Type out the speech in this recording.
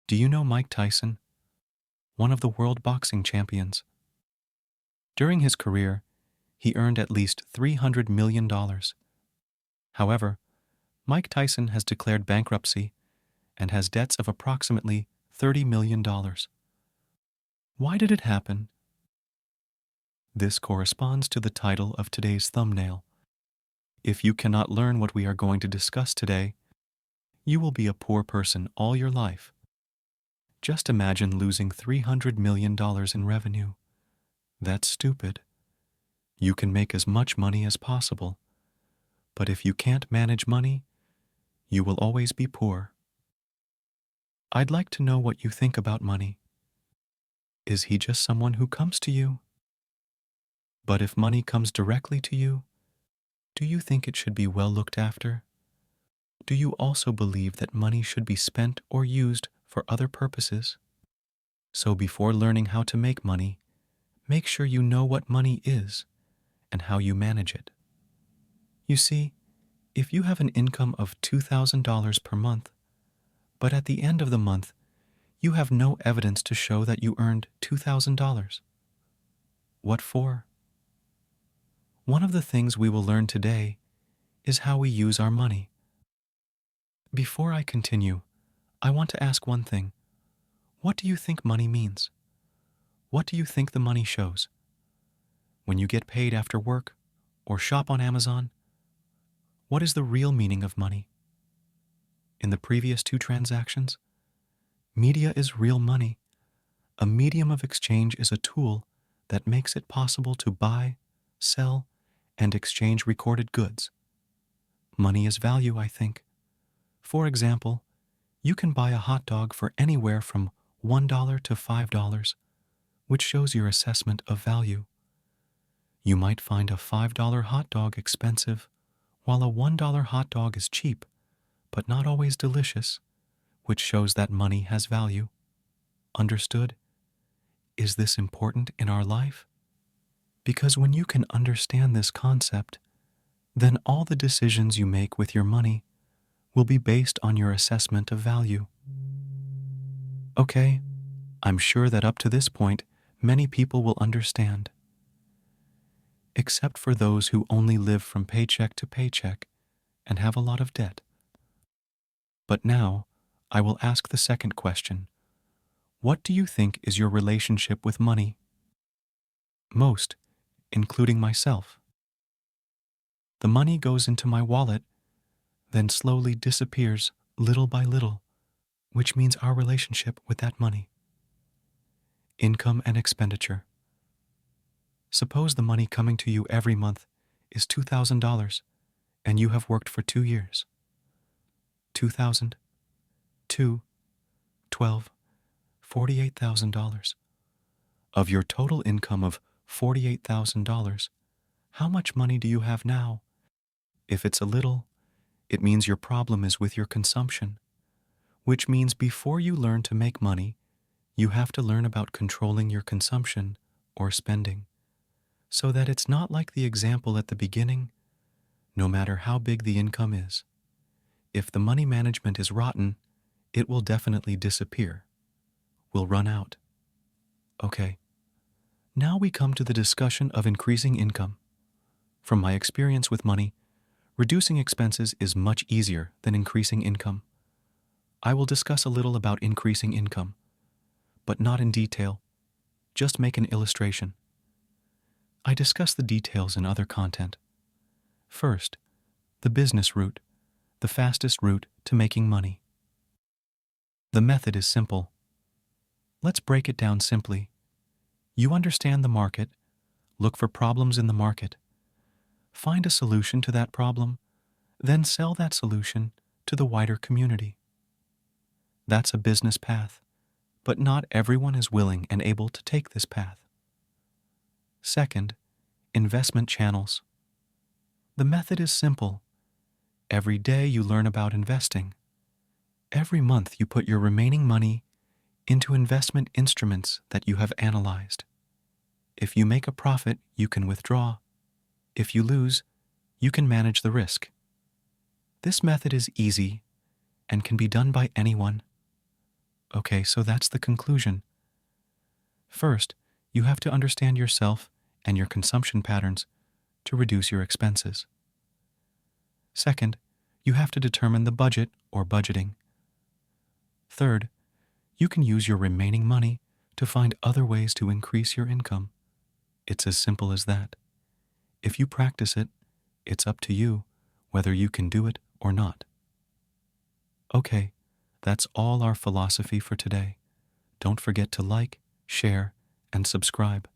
Do you know Mike Tyson, one of the world boxing champions? During his career, he earned at least $300 million. However, Mike Tyson has declared bankruptcy and has debts of approximately $30 million. Why did it happen? This corresponds to the title of today's thumbnail. If you cannot learn what we are going to discuss today, you will be a poor person all your life. Just imagine losing $300 million in revenue. That's stupid. You can make as much money as possible, but if you can't manage money, you will always be poor. I'd like to know what you think about money. Is he just someone who comes to you? But if money comes directly to you, do you think it should be well looked after? Do you also believe that money should be spent or used for other purposes? So before learning how to make money, make sure you know what money is and how you manage it. You see, if you have an income of $2,000 per month, but at the end of the month, you have no evidence to show that you earned $2,000. What for? One of the things we will learn today is how we use our money. Before I continue, I want to ask one thing. What do you think money means? What do you think the money shows? When you get paid after work or shop on Amazon, what is the real meaning of money? In the previous two transactions, media is real money. A medium of exchange is a tool that makes it possible to buy, sell, and exchange recorded goods. Money is value, I think. For example, you can buy a hot dog for anywhere from $1 to $5, which shows your assessment of value. You might find a $5 hot dog expensive, while a $1 hot dog is cheap, but not always delicious, which shows that money has value. Understood? Is this important in our life? Because when you can understand this concept, then all the decisions you make with your money will be based on your assessment of value. Okay, I'm sure that up to this point, many people will understand. Except for those who only live from paycheck to paycheck and have a lot of debt. But now, I will ask the second question. What do you think is your relationship with money? Most, including myself. The money goes into my wallet, then slowly disappears little by little, which means our relationship with that money. Income and expenditure. Suppose the money coming to you every month is $2,000 and you have worked for 2 years. 2,000, 2, 12, $48,000. Of your total income of $48,000, how much money do you have now? If it's a little, it means your problem is with your consumption, which means before you learn to make money, you have to learn about controlling your consumption or spending, so that it's not like the example at the beginning, no matter how big the income is. If the money management is rotten, it will definitely disappear, will run out. Okay, now we come to the discussion of increasing income. From my experience with money, reducing expenses is much easier than increasing income. I will discuss a little about increasing income, but not in detail. Just make an illustration. I discuss the details in other content. First, the business route, the fastest route to making money. The method is simple. Let's break it down simply. You understand the market, look for problems in the market, find a solution to that problem, then sell that solution to the wider community. That's a business path, but not everyone is willing and able to take this path. Second, investment channels. The method is simple. Every day you learn about investing. Every month you put your remaining money into investment instruments that you have analyzed. If you make a profit, you can withdraw. If you lose, you can manage the risk. This method is easy and can be done by anyone. Okay, so that's the conclusion. First, you have to understand yourself and your consumption patterns to reduce your expenses. Second, you have to determine the budget or budgeting. Third, you can use your remaining money to find other ways to increase your income. It's as simple as that. If you practice it, it's up to you whether you can do it or not. Okay, that's all our philosophy for today. Don't forget to like, share, and subscribe.